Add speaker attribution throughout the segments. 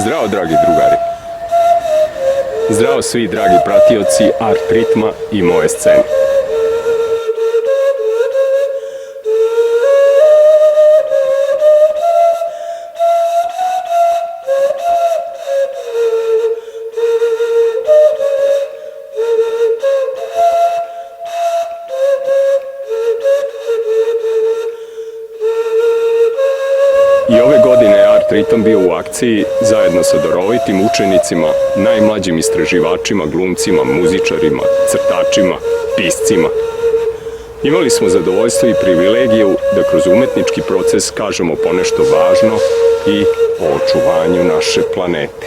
Speaker 1: Zdravo, dragi drugari. Zdravo svi dragi pratioci art ritma i moje scene. I ove godine je art ritam bio u akciji zajedno sa darovitim učenicima, najmlađim istraživačima, glumcima, muzičarima, crtačima, piscima. Imali smo zadovoljstvo i privilegiju da kroz umetnički proces kažemo ponešto važno i o očuvanju naše planete.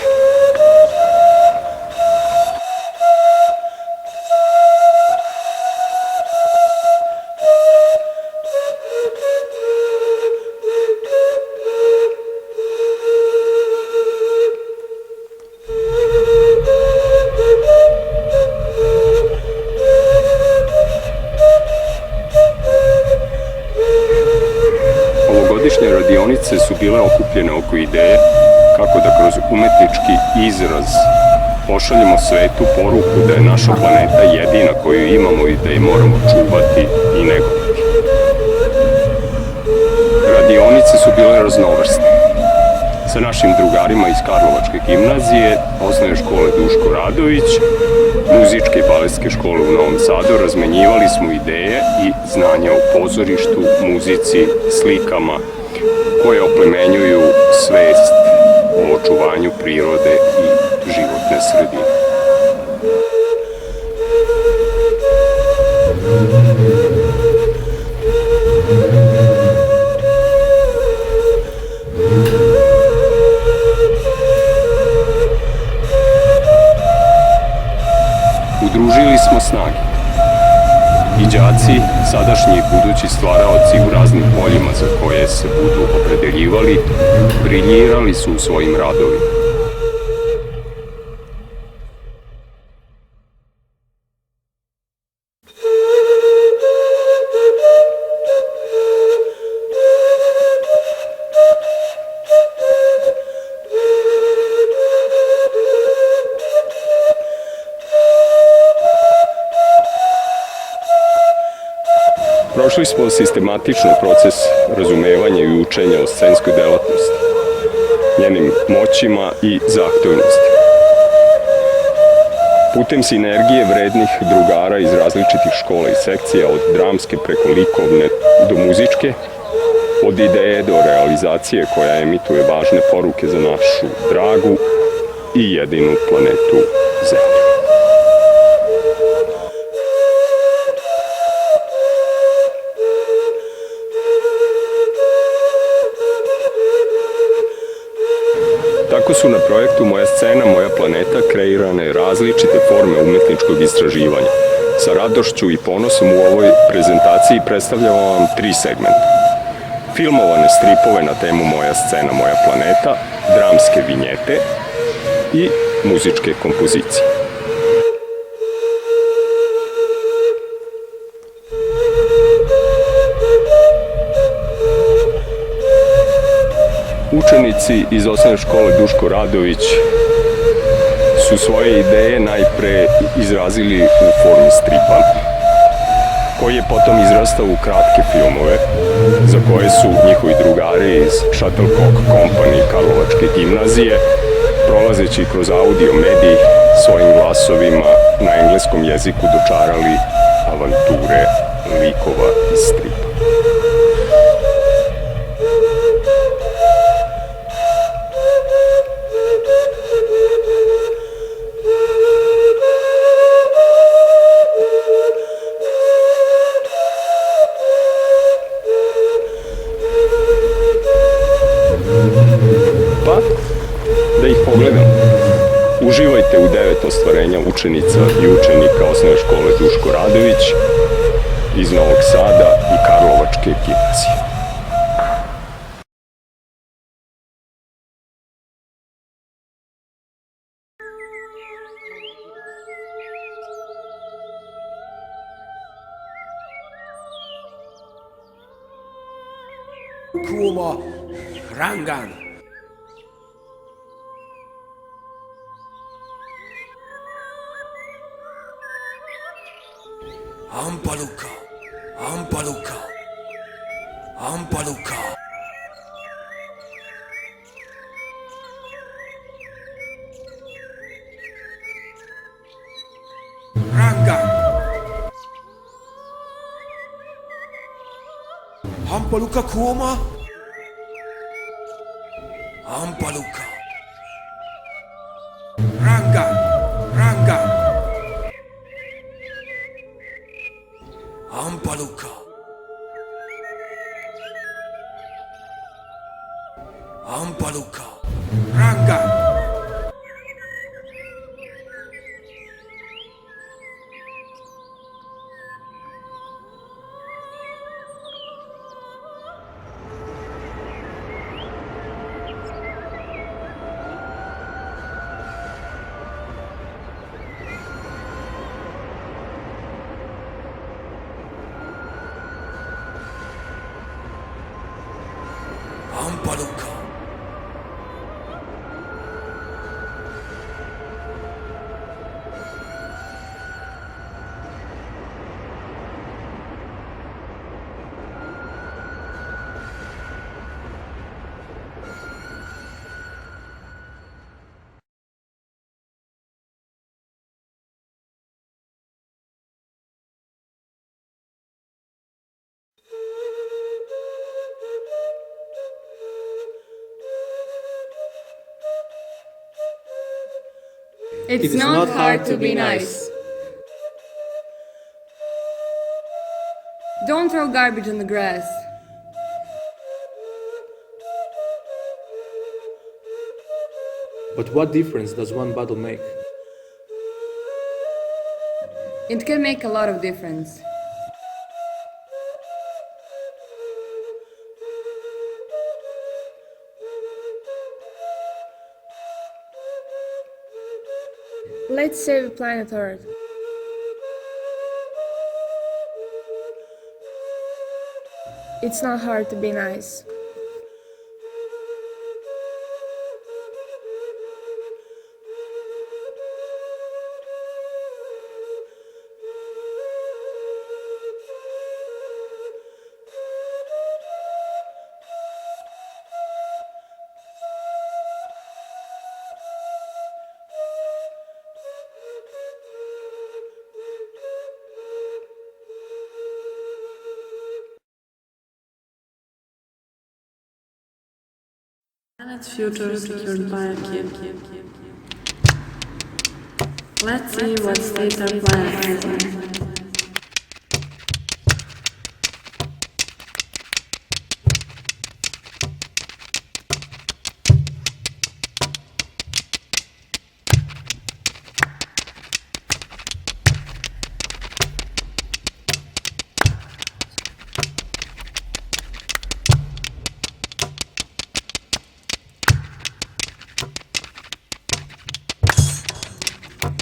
Speaker 1: Ovogodišnje radionice su bile okupljene oko ideje kako da kroz umetnički izraz pošaljemo svetu poruku da je naša planeta jedina koju imamo i da je moramo čuvati i negovati. Radionice su bile raznovrsne. Sa našim drugarima iz Karlovačke gimnazije, osnovne škole Dušan Radović, Muzičke i baletske škole u Novom Sadu razmenjivali smo ideje i znanja o pozorištu, muzici, slikama koje oplemenjuju svest o očuvanju prirode i životne sredine. Udružili smo snage. I đaci, sadašnji i budući stvaraoci u raznim poljima za koje se budu opredeljivali, briljirali su u svojim radovima. Prošli smo sistematično proces razumevanja i učenja o scenskoj delatnosti, njenim moćima i zahtevnostima. Putem sinergije vrednih drugara iz različitih škola i sekcija, od dramske preko likovne do muzičke, od ideje do realizacije koja emituje važne poruke za našu dragu i jedinu planetu Zemlju. Tako su na projektu Moja scena, moja planeta kreirane različite forme umetničkog istraživanja. Sa radošću i ponosom u ovoj prezentaciji predstavljamo vam 3 segmenta. Filmovane stripove na temu Moja scena, moja planeta, dramske vinjete i muzičke kompozicije. Učenici iz osnovne škole Dušan Radović su svoje ideje najpre izrazili u formi stripa, koji je potom izrastao u kratke filmove, za koje su njihovi drugari iz Shuttlecock Company Karlovačke gimnazije, prolazeći kroz audio medij, svojim glasovima na engleskom jeziku dočarali avanture likova iz stripa. Pa, da ih pogledamo. Uživajte u 9 ostvarenja učenica i učenika osnovne škole Dušan Radović iz Novog Sada i Karlovačke gimnazije.
Speaker 2: Kumo Rangan. Ampaluka, Ampaluka, Ampaluka. Ranga. Ampaluka Kuoma. Ampaluka. Ranga, Ranga. Ampaluka. Ampaluka. Ranga. Ampaluka.
Speaker 3: It's not hard to be nice. Don't throw garbage on the grass.
Speaker 4: But what difference does one bottle make?
Speaker 3: It can make a lot of difference. Let's save planet Earth. It's not hard to be nice.
Speaker 5: Planet's future secured by a kid. Let's see what state our planet is in.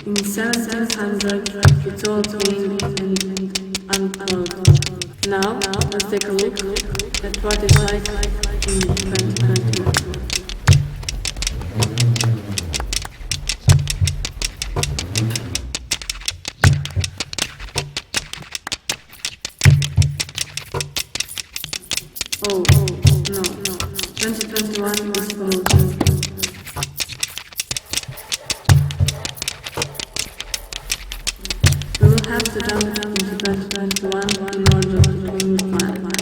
Speaker 5: In 1700, it's all clean and unplugged. Now, let's take a look at what it's like in 2021. Oh, no. 2021 was polluted. We will have to jump into 2021 in order to clean the planet.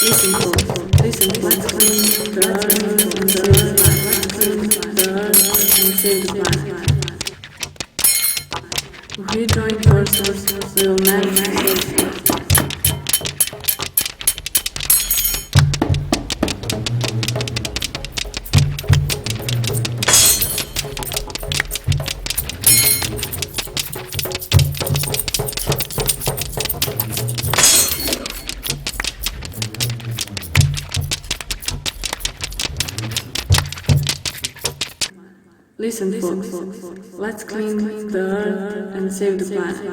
Speaker 5: Listen, folks. Listen, let's clean the earth and save the planet. Let's clean the earth and save the planet. If we join forces, we will manage to save the planet. Listen, folks, let's clean the earth and save the planet.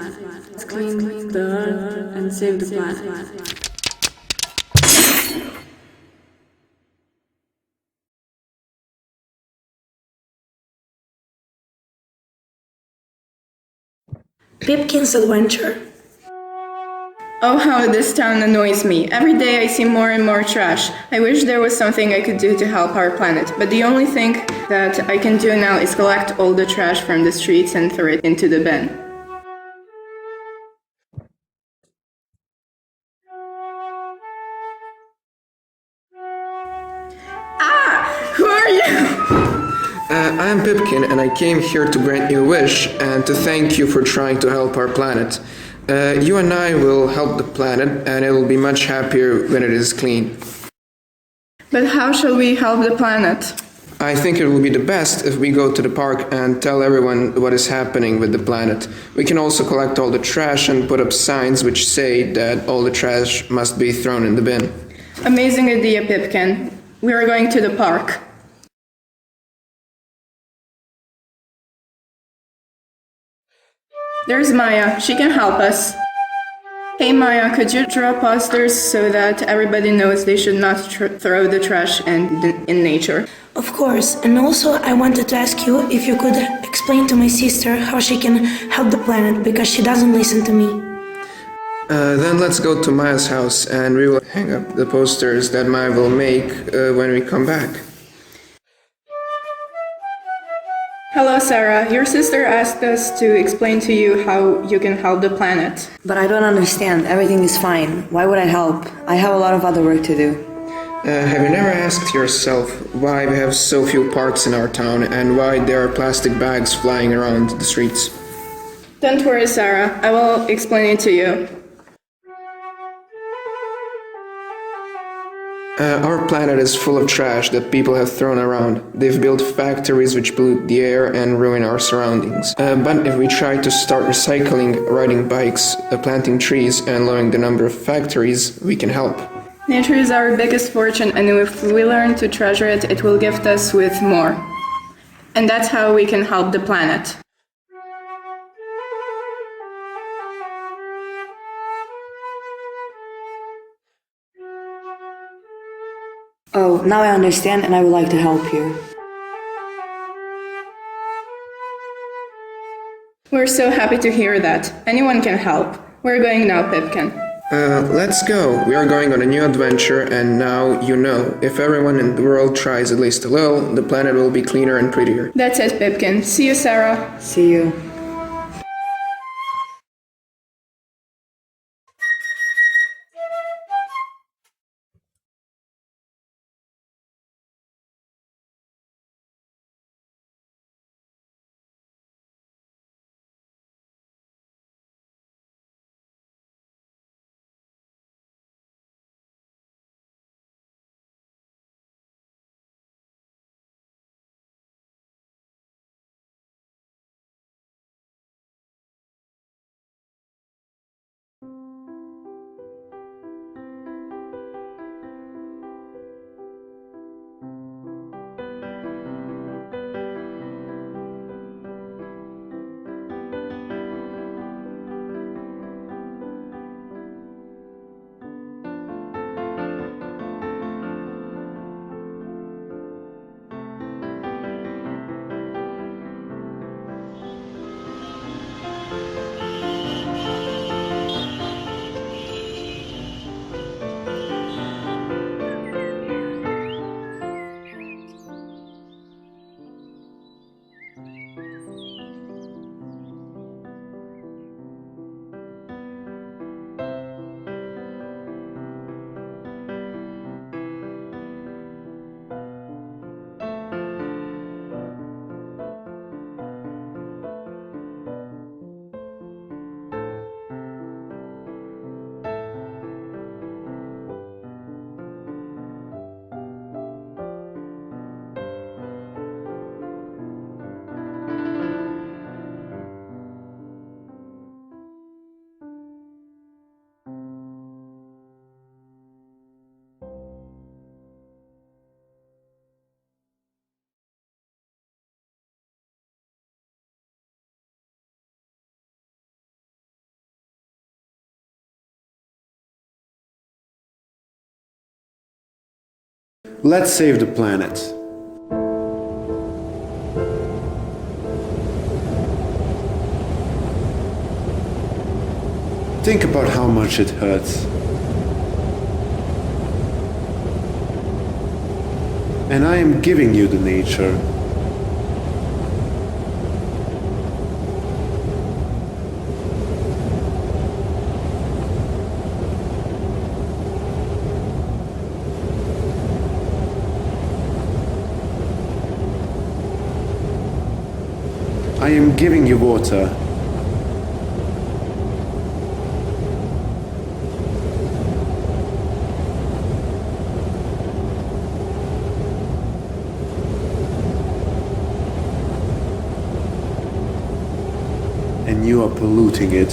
Speaker 5: Let's clean the earth and save the planet.
Speaker 6: Pipkin's Adventure.
Speaker 3: Oh, how this town annoys me. Every day I see more and more trash. I wish there was something I could do to help our planet, but the only thing that I can do now is collect all the trash from the streets and throw it into the bin. Ah! Who are you?
Speaker 7: I am Pipkin, and I came here to grant you a wish and to thank you for trying to help our planet. You and I will help the planet, and it will be much happier when it is clean.
Speaker 3: But how shall we help the planet?
Speaker 7: I think it will be the best if we go to the park and tell everyone what is happening with the planet. We can also collect all the trash and put up signs which say that all the trash must be thrown in the bin.
Speaker 3: Amazing idea, Pipkin. We are going to the park. There's Maya. She can help us. Hey Maya, could you draw posters so that everybody knows they should not throw the trash in nature?
Speaker 6: Of course, and also I wanted to ask you if you could explain to my sister how she can help the planet, because she doesn't listen to me.
Speaker 7: Then let's go to Maya's house and we will hang up the posters that Maya will make when we come back.
Speaker 3: Hello Sarah, your sister asked us to explain to you how you can help the planet.
Speaker 8: But I don't understand. Everything is fine. Why would I help? I have a lot of other work to do.
Speaker 7: Have you never asked yourself why we have so few parks in our town and why there are plastic bags flying around the streets?
Speaker 3: Don't worry Sarah, I will explain it to you.
Speaker 7: Our planet is full of trash that people have thrown around. They've built factories which pollute the air and ruin our surroundings. But if we try to start recycling, riding bikes, planting trees and lowering the number of factories, we can help.
Speaker 3: Nature is our biggest fortune, and if we learn to treasure it, it will gift us with more. And that's how we can help the planet.
Speaker 8: Oh, now I understand and I would like to help you.
Speaker 3: We're so happy to hear that. Anyone can help. We're going now, Pipkin.
Speaker 7: Let's go. We are going on a new adventure, and now you know, if everyone in the world tries at least a little, the planet will be cleaner and prettier.
Speaker 3: That's it, Pipkin. See you, Sarah.
Speaker 8: See you.
Speaker 9: Let's save the planet. Think about how much it hurts. And I am giving you the nature. I am giving you water. And you are polluting it.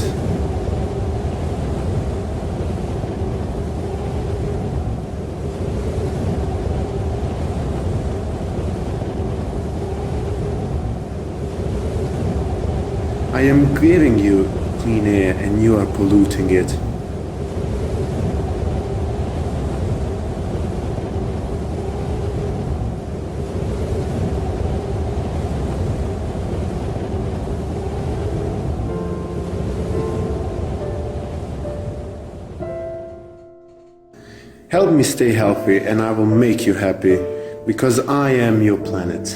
Speaker 9: I am giving you clean air and you are polluting it. Help me stay healthy and I will make you happy, because I am your planet.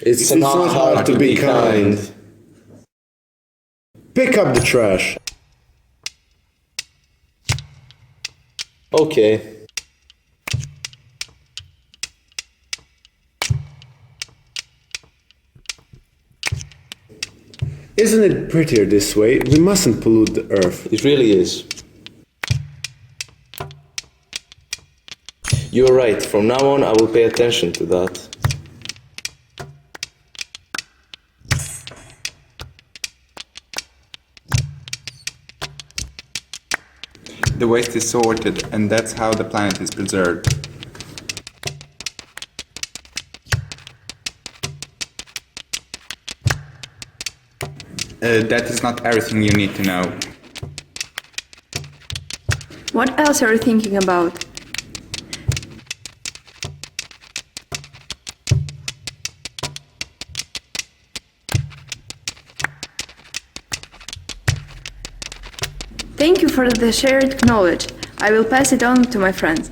Speaker 10: It's not hard to be kind.
Speaker 9: Pick up the trash.
Speaker 10: Okay.
Speaker 9: Isn't it prettier this way? We mustn't pollute the earth.
Speaker 10: It really is. You're right. From now on, I will pay attention to that.
Speaker 11: The waste is sorted, and that's how the planet is preserved. That is not everything you need to know.
Speaker 3: What else are you thinking about? Thank you for the shared knowledge. I will pass it on to my friends.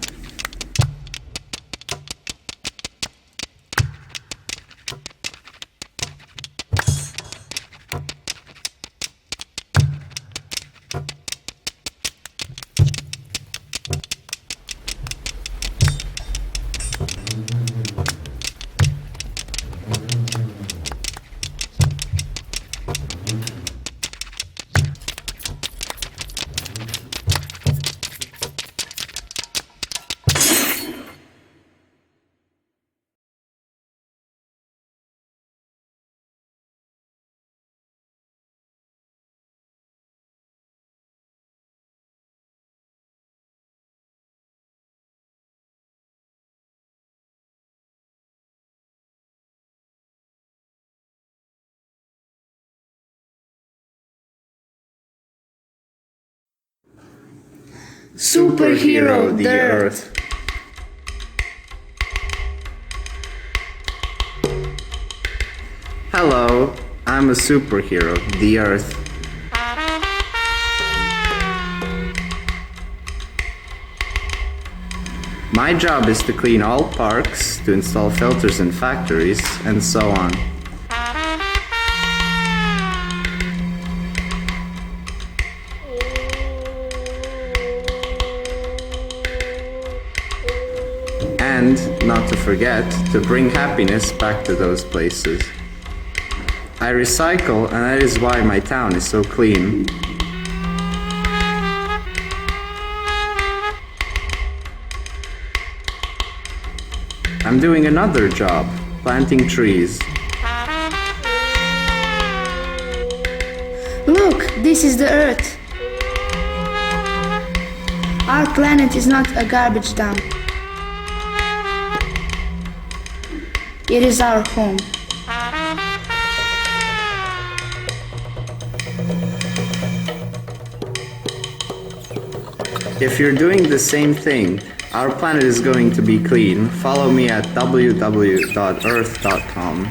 Speaker 12: Superhero, the Earth. Hello, I'm a superhero, the Earth. My job is to clean all parks, to install filters in factories, and so on. and, not to forget, to bring happiness back to those places. I recycle, and that is why my town is so clean. I'm doing another job, planting trees.
Speaker 13: Look, this is the Earth. Our planet is not a garbage dump. It is our home.
Speaker 12: If you're doing the same thing, our planet is going to be clean. Follow me at www.earth.com.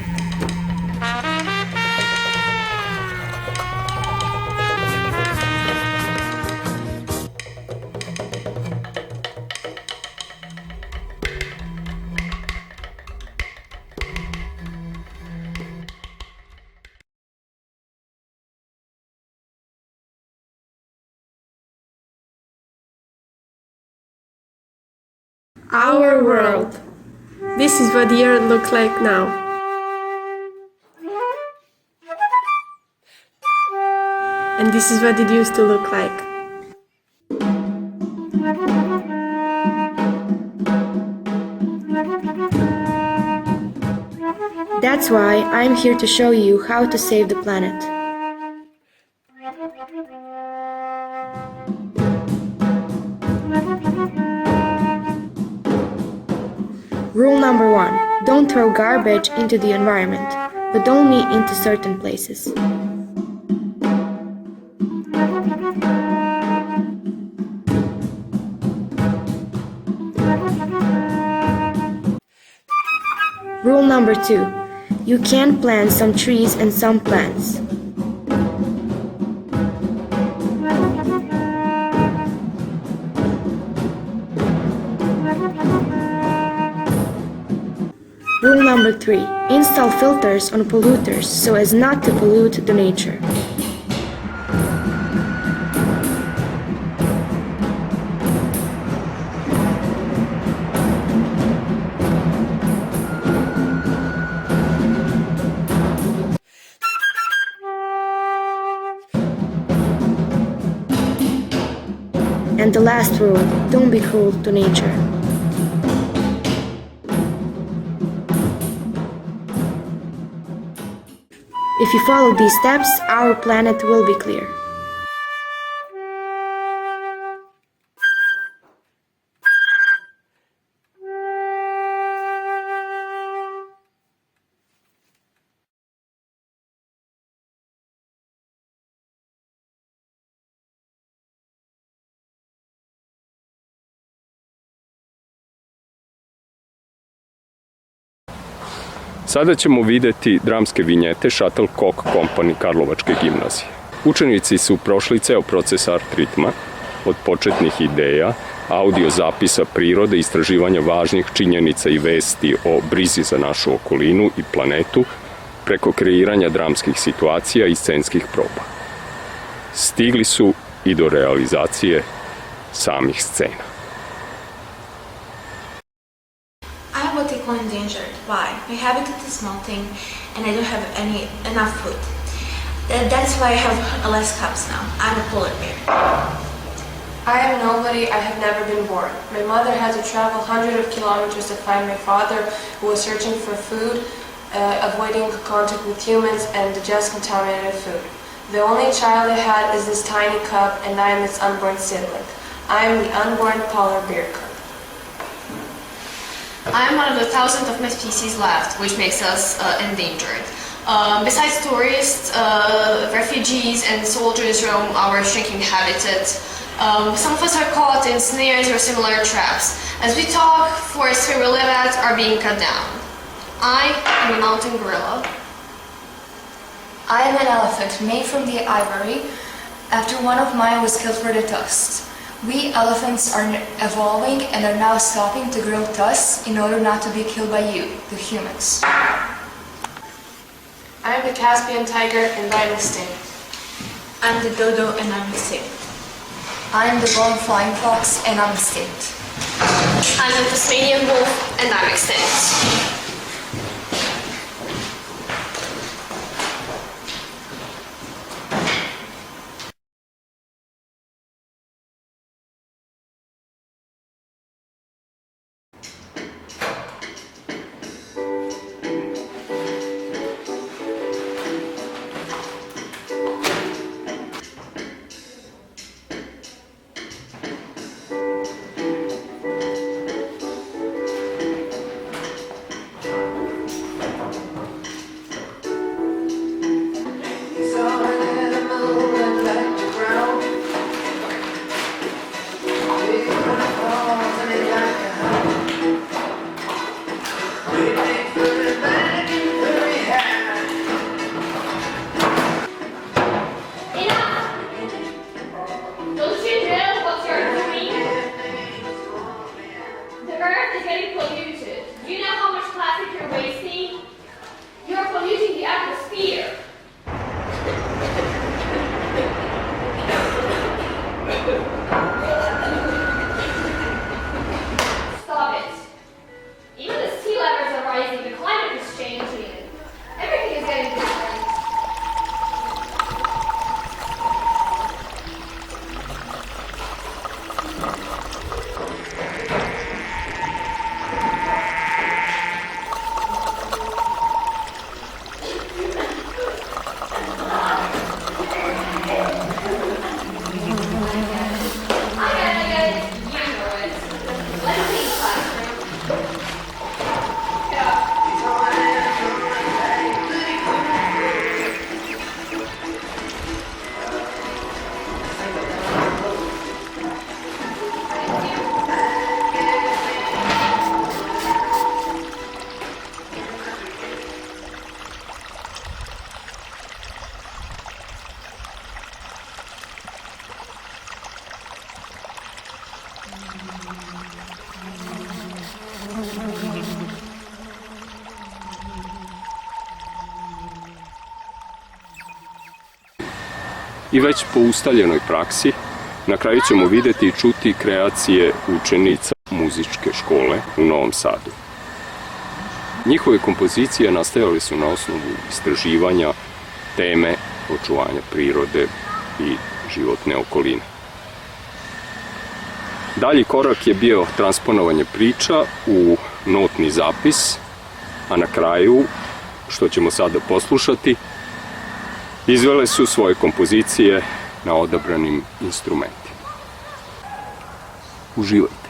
Speaker 5: Our world. This is what the Earth looks like now. And this is what it used to look like.
Speaker 13: That's why I'm here to show you how to save the planet. Rule number 1. Don't throw garbage into the environment, but only into certain places. Rule number 2. You can plant some trees and some plants. Rule number 3. Install filters on polluters so as not to pollute the nature. And the last rule, don't be cruel to nature. If you follow these steps, our planet will be clear.
Speaker 1: Sada ćemo videti dramske vinjete Shuttle Cock Company Karlovačke gimnazije. Učenici su prošli ceo proces art ritma, od početnih ideja, audio zapisa prirode, istraživanja važnih činjenica i vesti o brizi za našu okolinu i planetu, preko kreiranja dramskih situacija i scenskih proba. Stigli su i do realizacije samih scena.
Speaker 14: Endangered. Why? My habitat is melting and I don't have enough food. That's why I have less cubs now. I'm a polar bear.
Speaker 15: I am nobody. I have never been born. My mother had to travel hundreds of kilometers to find my father, who was searching for food, avoiding contact with humans and digest contaminated food. The only child I had is this tiny cub, and I am its unborn sibling. I am the unborn polar bear cub.
Speaker 16: I am one of the thousands of my species left, which makes us endangered. Besides tourists, refugees and soldiers roam our shrinking habitat. Some of us are caught in snares or similar traps. As we talk, forests where we live at are being cut down. I am a mountain gorilla.
Speaker 17: I am an elephant made from the ivory after one of mine was killed for the tusks. We elephants are evolving and are now stopping to grow tusks in order not to be killed by you, the humans.
Speaker 15: I am the Caspian tiger and I am extinct.
Speaker 14: I'm the dodo and I'm extinct.
Speaker 17: I am the golden flying fox and I'm extinct.
Speaker 16: I'm the Tasmanian wolf, and I'm extinct.
Speaker 1: I već po ustaljenoj praksi, na kraju ćemo vidjeti i čuti kreacije učenica Muzičke škole u Novom Sadu. Njihove kompozicije nastajale su na osnovu istraživanja, teme, očuvanja prirode i životne okoline. Dalji korak je bio transponovanje priča u notni zapis, a na kraju, što ćemo sada poslušati, izvele su svoje kompozicije na odabranim instrumentima. Uživajte!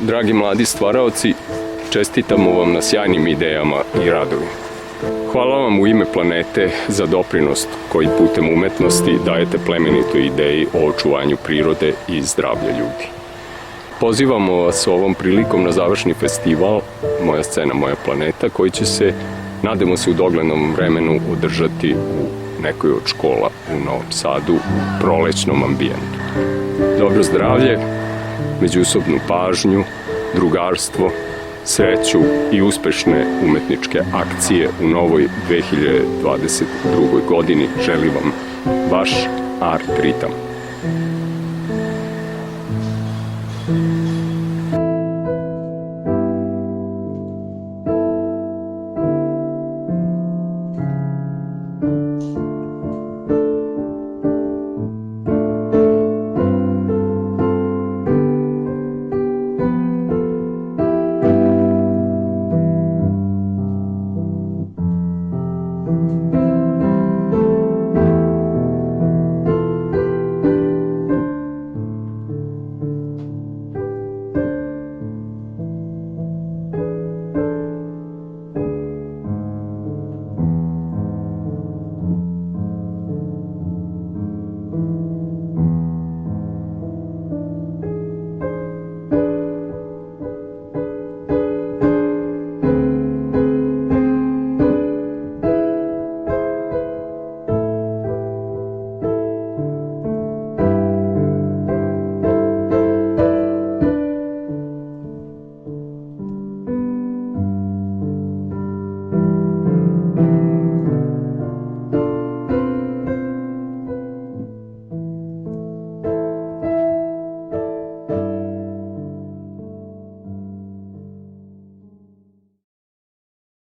Speaker 1: Dragi mladi stvaraoci, čestitamo vam na sjajnim idejama i radovima. Hvala vam u ime Planete za doprinos koji putem umetnosti dajete plemenitoj ideji o očuvanju prirode i zdravlja ljudi. Pozivamo vas ovom prilikom na završni festival Moja scena, moja planeta, koji će se, nadamo se, u doglednom vremenu održati u nekoj od škola u Novom Sadu u prolećnom ambijentu. Dobro zdravlje, međusobnu pažnju, drugarstvo, sreću i uspešne umetničke akcije u novoj 2022. godini želi vam vaš Art Ritam.